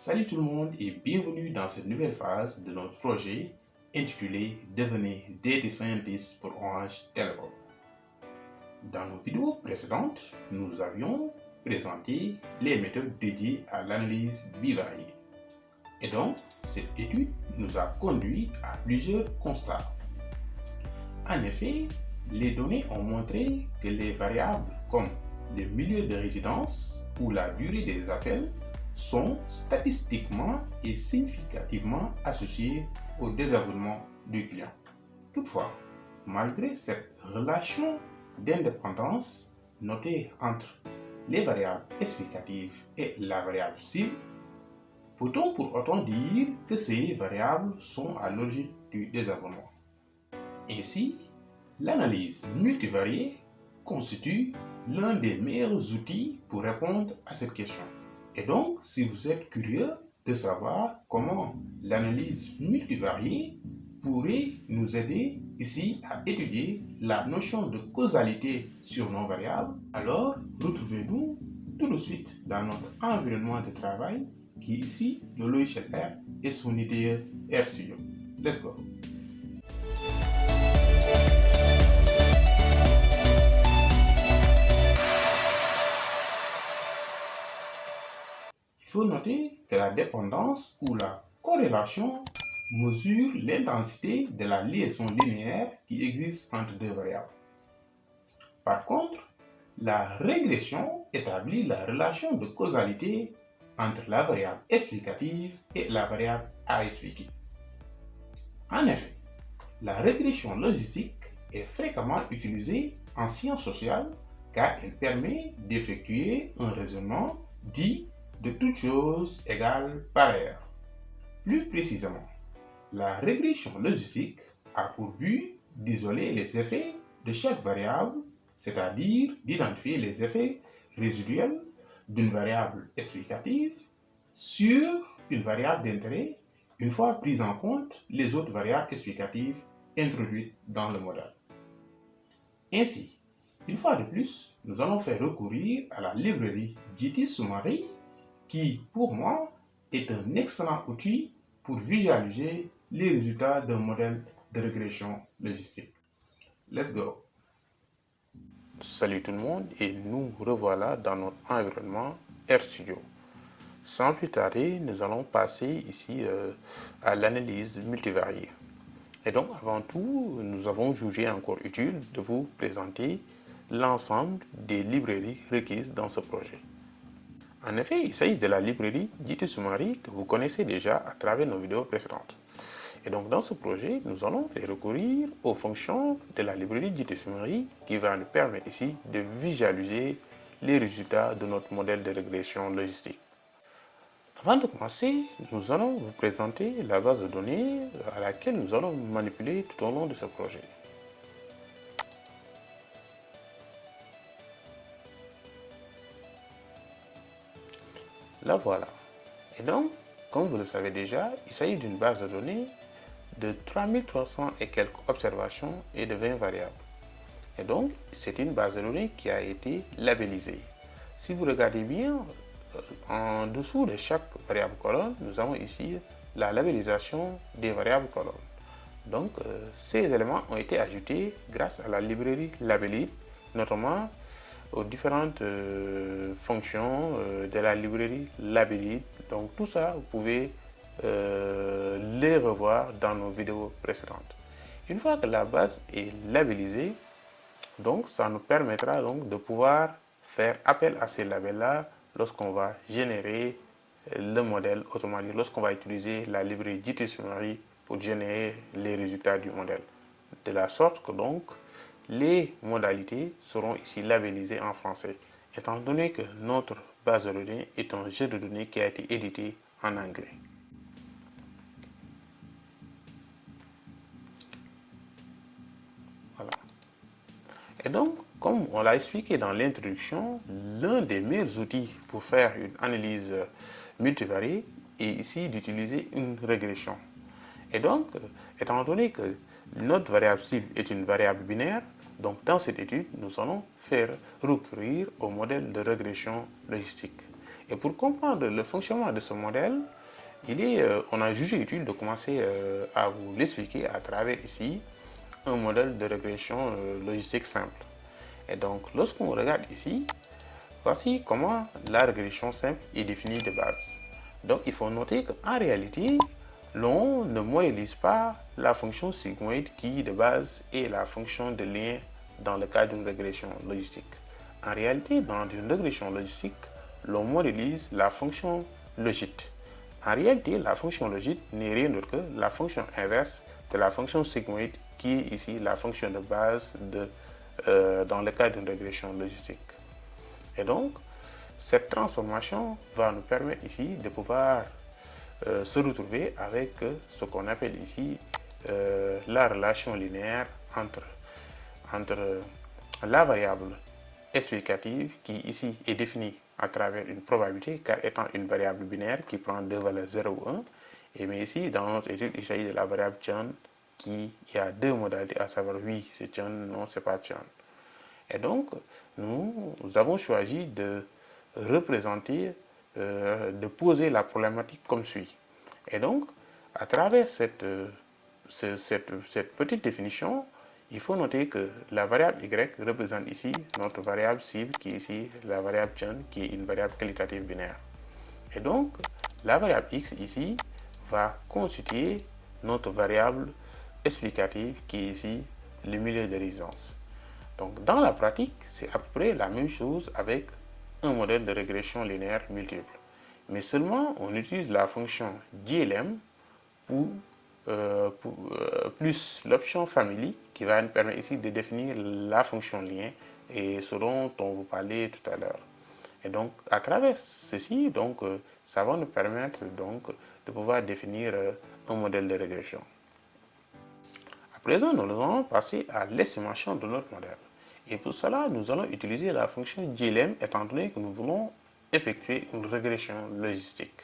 Salut tout le monde et bienvenue dans cette nouvelle phase de notre projet intitulé Devenez Data Scientist pour Orange Telecom. Dans nos vidéos précédentes, nous avions présenté les méthodes dédiées à l'analyse bivariée. Et donc, cette étude nous a conduit à plusieurs constats. En effet, les données ont montré que les variables comme le milieu de résidence ou la durée des appels sont statistiquement et significativement associées au désabonnement du client. Toutefois, malgré cette relation d'indépendance notée entre les variables explicatives et la variable cible, peut-on pour autant dire que ces variables sont à l'origine du désabonnement? Ainsi, l'analyse multivariée constitue l'un des meilleurs outils pour répondre à cette question. Et donc, si vous êtes curieux de savoir comment l'analyse multivariée pourrait nous aider ici à étudier la notion de causalité sur nos variables, alors retrouvez-nous tout de suite dans notre environnement de travail qui est ici le logiciel R et son IDE RStudio. Let's go! Il faut noter que la dépendance ou la corrélation mesure l'intensité de la liaison linéaire qui existe entre deux variables. Par contre, la régression établit la relation de causalité entre la variable explicative et la variable à expliquer. En effet, la régression logistique est fréquemment utilisée en sciences sociales car elle permet d'effectuer un raisonnement dit de toutes choses égales par ailleurs. Plus précisément, la régression logistique a pour but d'isoler les effets de chaque variable, c'est-à-dire d'identifier les effets résiduels d'une variable explicative sur une variable d'intérêt une fois prises en compte les autres variables explicatives introduites dans le modèle. Ainsi, une fois de plus, nous allons faire recourir à la librairie GTSummary qui, pour moi, est un excellent outil pour visualiser les résultats d'un modèle de régression logistique. Let's go! Salut tout le monde et nous revoilà dans notre environnement RStudio. Sans plus tarder, nous allons passer ici à l'analyse multivariée. Et donc, avant tout, nous avons jugé encore utile de vous présenter l'ensemble des librairies requises dans ce projet. En effet, il s'agit de la librairie GTSummary que vous connaissez déjà à travers nos vidéos précédentes. Et donc, dans ce projet, nous allons faire recourir aux fonctions de la librairie GTSummary qui va nous permettre ici de visualiser les résultats de notre modèle de régression logistique. Avant de commencer, nous allons vous présenter la base de données à laquelle nous allons manipuler tout au long de ce projet. La voilà. Et donc, comme vous le savez déjà, il s'agit d'une base de données de 3300 et quelques observations et de 20 variables. Et donc, c'est une base de données qui a été labellisée. Si vous regardez bien, en dessous de chaque variable colonne, nous avons ici la labellisation des variables colonnes. Donc, ces éléments ont été ajoutés grâce à la librairie Labellit, notamment aux différentes fonctions de la librairie Labellit. Donc, tout ça, vous pouvez les revoir dans nos vidéos précédentes. Une fois que la base est labellisée, donc ça nous permettra donc de pouvoir faire appel à ces labels-là lorsqu'on va générer le modèle, autrement dit, lorsqu'on va utiliser la librairie GTSummary pour générer les résultats du modèle. De la sorte que donc, les modalités seront ici labellisées en français, étant donné que notre base de données est un jeu de données qui a été édité en anglais. Voilà. Et donc, comme on l'a expliqué dans l'introduction, l'un des meilleurs outils pour faire une analyse multivariée est ici d'utiliser une régression. Et donc, étant donné que notre variable cible est une variable binaire, donc dans cette étude, nous allons faire recourir au modèle de régression logistique. Et pour comprendre le fonctionnement de ce modèle, on a jugé utile de commencer à vous l'expliquer à travers ici un modèle de régression logistique simple. Et donc, lorsqu'on regarde ici, voici comment la régression simple est définie de base. Donc, il faut noter qu'en réalité, l'on ne modélise pas la fonction sigmoïde qui, de base, est la fonction de lien dans le cas d'une régression logistique. En réalité, dans une régression logistique, l'on modélise la fonction logite. En réalité, la fonction logite n'est rien d'autre que la fonction inverse de la fonction sigmoïde qui est ici la fonction de base dans le cas d'une régression logistique. Et donc, cette transformation va nous permettre ici de pouvoir se retrouver avec ce qu'on appelle ici la relation linéaire entre la variable explicative qui ici est définie à travers une probabilité car étant une variable binaire qui prend deux valeurs 0 ou 1. Et mais ici, dans notre étude, il s'agit de la variable churn qui a deux modalités, à savoir oui, c'est churn, non, c'est pas churn. Et donc, nous avons choisi de représenter, de poser la problématique comme suit. Et donc, à travers cette petite définition, il faut noter que la variable y représente ici notre variable cible qui est ici la variable churn qui est une variable qualitative binaire. Et donc, la variable x ici va constituer notre variable explicative qui est ici le milieu de résidence. Donc, dans la pratique, c'est à peu près la même chose avec un modèle de régression linéaire multiple. Mais seulement, on utilise la fonction GLM plus l'option family qui va nous permettre ici de définir la fonction lien et ce dont on vous parlait tout à l'heure. Et donc, à travers ceci, donc, ça va nous permettre donc, de pouvoir définir un modèle de régression. À présent, nous allons passer à l'estimation de notre modèle. Et pour cela, nous allons utiliser la fonction GLM étant donné que nous voulons effectuer une régression logistique.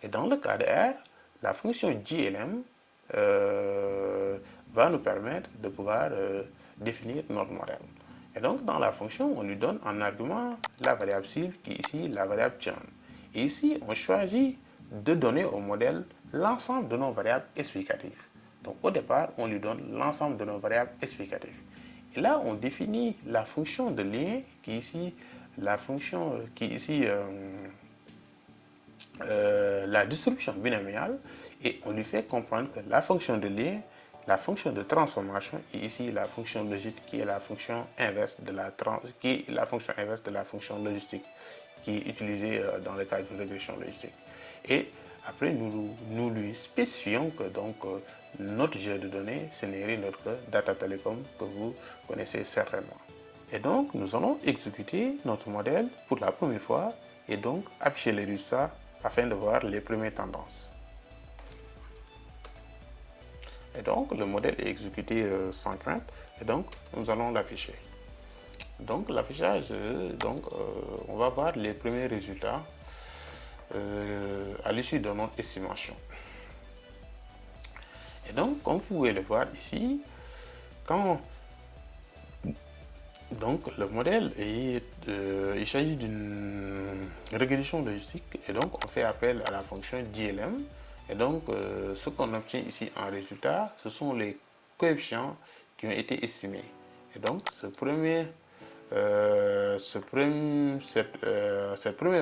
Et dans le cas de R, la fonction GLM va nous permettre de pouvoir définir notre modèle. Et donc, dans la fonction, on lui donne en argument la variable cible qui est ici la variable churn. Et ici, on choisit de donner au modèle l'ensemble de nos variables explicatives. Donc, au départ, on lui donne l'ensemble de nos variables explicatives. Et là, on définit la fonction de lien qui est ici la fonction qui est ici la distribution binomiale et on lui fait comprendre que la fonction de lien, la fonction de transformation est ici la fonction logique qui est la fonction inverse de la fonction logistique qui est utilisée dans le cadre de régression logistique. Et après, nous lui spécifions que donc notre jeu de données, ce n'est rien d'autre que Data Telecom que vous connaissez certainement. Et donc, nous allons exécuter notre modèle pour la première fois et donc afficher les résultats afin de voir les premières tendances. Et donc, le modèle est exécuté sans crainte et donc, nous allons l'afficher. Donc, l'affichage, on va voir les premiers résultats à l'issue de notre estimation. Et donc, comme vous pouvez le voir ici, donc le modèle il s'agit d'une régression logistique et donc on fait appel à la fonction GLM et donc ce qu'on obtient ici en résultat, ce sont les coefficients qui ont été estimés. Et donc cette première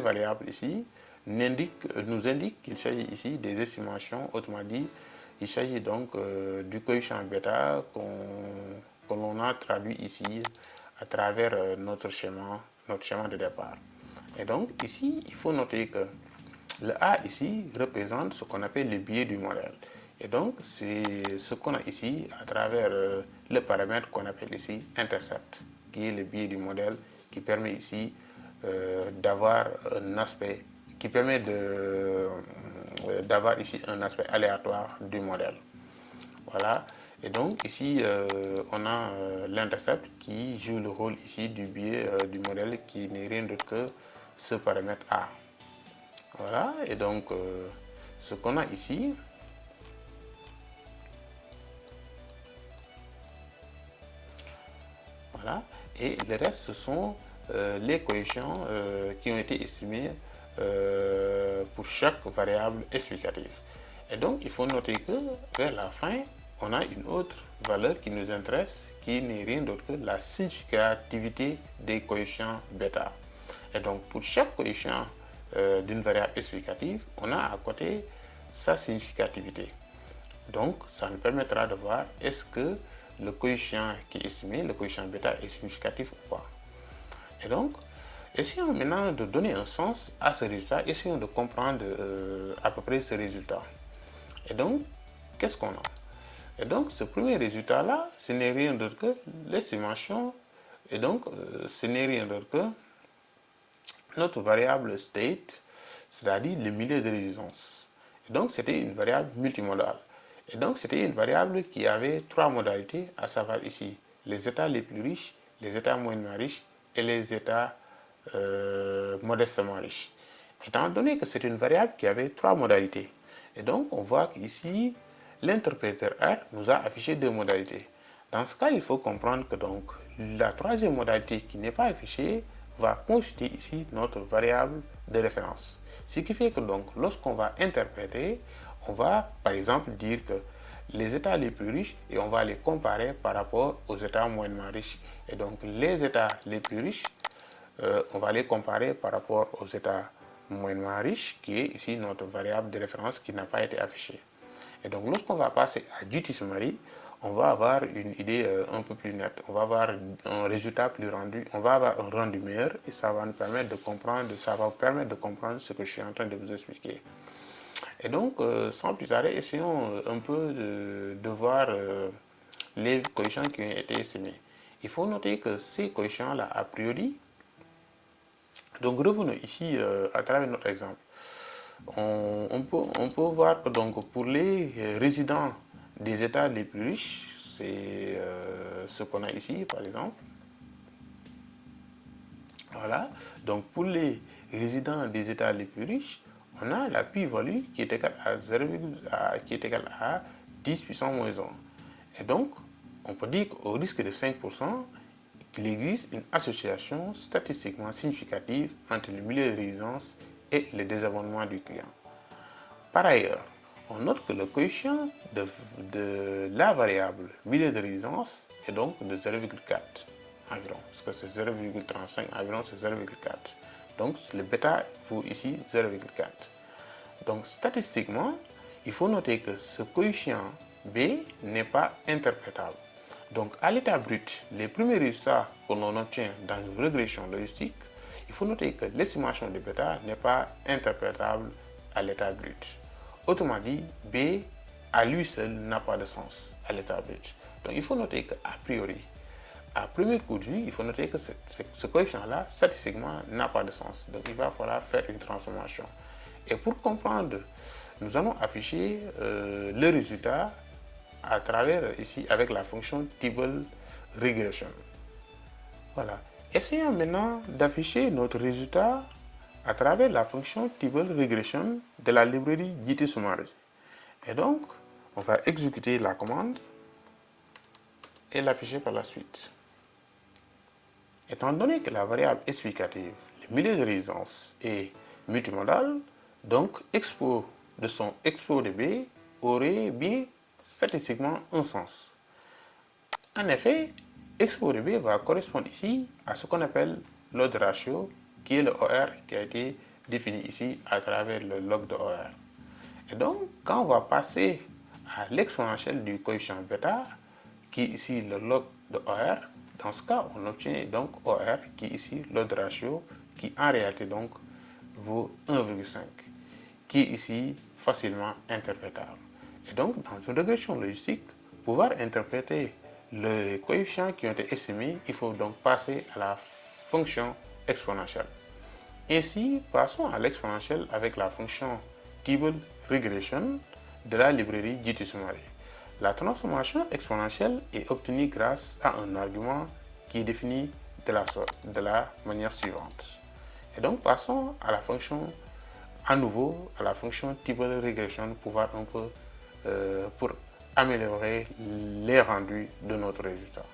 variable ici nous indique qu'il s'agit ici des estimations, autrement dit, il s'agit donc du coefficient bêta que l'on a traduit ici à travers notre schéma de départ. Et donc ici, il faut noter que le A ici représente ce qu'on appelle le biais du modèle. Et donc, c'est ce qu'on a ici à travers le paramètre qu'on appelle ici intercept, qui est le biais du modèle qui permet ici d'avoir un aspect, qui permet d'avoir ici un aspect aléatoire du modèle. Voilà. Et donc ici, on a l'intercept qui joue le rôle ici du biais du modèle qui n'est rien d'autre que ce paramètre A. Voilà. Et donc, ce qu'on a ici, voilà. Et le reste, ce sont les coefficients qui ont été estimés pour chaque variable explicative. Et donc, il faut noter que vers la fin, on a une autre valeur qui nous intéresse, qui n'est rien d'autre que la significativité des coefficients bêta. Et donc, pour chaque coefficient d'une variable explicative, on a à côté sa significativité. Donc, ça nous permettra de voir est-ce que le coefficient qui est estimé, le coefficient bêta, est significatif ou pas. Et donc, essayons maintenant de donner un sens à ce résultat, essayons de comprendre à peu près ce résultat. Et donc, qu'est-ce qu'on a? Et donc, ce premier résultat-là, ce n'est rien d'autre que l'estimation, et donc, ce n'est rien d'autre que notre variable state, c'est-à-dire le milieu de résistance. Et donc, c'était une variable multimodale. Et donc, c'était une variable qui avait trois modalités, à savoir ici les états les plus riches, les états moyennement riches et les états modestement riches. Étant donné que c'est une variable qui avait trois modalités, et donc on voit qu'ici, l'interpréteur R nous a affiché deux modalités. Dans ce cas, il faut comprendre que donc la troisième modalité qui n'est pas affichée va constituer ici notre variable de référence. Ce qui fait que donc lorsqu'on va interpréter, on va par exemple dire que les états les plus riches et on va les comparer par rapport aux états moyennement riches. Et donc les états les plus riches, on va les comparer par rapport aux états moyennement riches, qui est ici notre variable de référence qui n'a pas été affichée. Et donc lorsqu'on va passer à duty summary, on va avoir une idée un peu plus nette. On va avoir un résultat plus rendu, on va avoir un rendu meilleur et ça va nous permettre de comprendre, ce que je suis en train de vous expliquer. Et donc, sans plus tarder, essayons un peu de voir les coefficients qui ont été estimés. Il faut noter que ces coefficients-là, a priori, donc revenons ici à travers notre exemple. On peut voir que donc pour les résidents des États les plus riches, c'est ce qu'on a ici par exemple. Voilà. Donc pour les résidents des États les plus riches, on a la p-value qui est égale à 10 puissance moins 1. Et donc, on peut dire qu'au risque de 5%, qu'il existe une association statistiquement significative entre le milieu de résidence et le désabonnement du client. Par ailleurs, on note que le coefficient de la variable milieu de résidence est donc de 0,4 environ, parce que c'est 0,35 environ, c'est 0,4. Donc le bêta vaut ici 0,4. Donc statistiquement, il faut noter que ce coefficient B n'est pas interprétable. Donc à l'état brut, les premiers résultats que l'on obtient dans une régression logistique, il faut noter que l'estimation de bêta n'est pas interprétable à l'état brut. Autrement dit, B à lui seul n'a pas de sens à l'état brut. Donc il faut noter qu'à priori, à premier coup de vue, il faut noter que ce coefficient-là, statistiquement, n'a pas de sens. Donc il va falloir faire une transformation. Et pour comprendre, nous allons afficher le résultat à travers ici avec la fonction Table Regression. Voilà. Essayons maintenant d'afficher notre résultat à travers la fonction Table Regression de la librairie JT Summary. Et donc, on va exécuter la commande et l'afficher par la suite. Étant donné que la variable explicative, le milieu de résidence, est multimodale, donc expo de son expo de B aurait bien statistiquement un sens. En effet, expo de B va correspondre ici à ce qu'on appelle l'odd ratio, qui est le OR qui a été défini ici à travers le log de OR. Et donc, quand on va passer à l'exponentielle du coefficient bêta, qui est ici le log de OR, dans ce cas, on obtient donc OR, qui est ici l'odd ratio, qui en réalité donc vaut 1,5, qui est ici facilement interprétable. Et donc, dans une régression logistique, pour pouvoir interpréter les coefficients qui ont été estimés, il faut donc passer à la fonction exponentielle. Ainsi, passons à l'exponentielle avec la fonction Table Regression de la librairie JT Summary. La transformation exponentielle est obtenue grâce à un argument qui est défini de la manière suivante. Et donc, passons à la fonction, à nouveau, à la fonction Table Regression pour voir un peu, pour améliorer les rendus de notre résultat.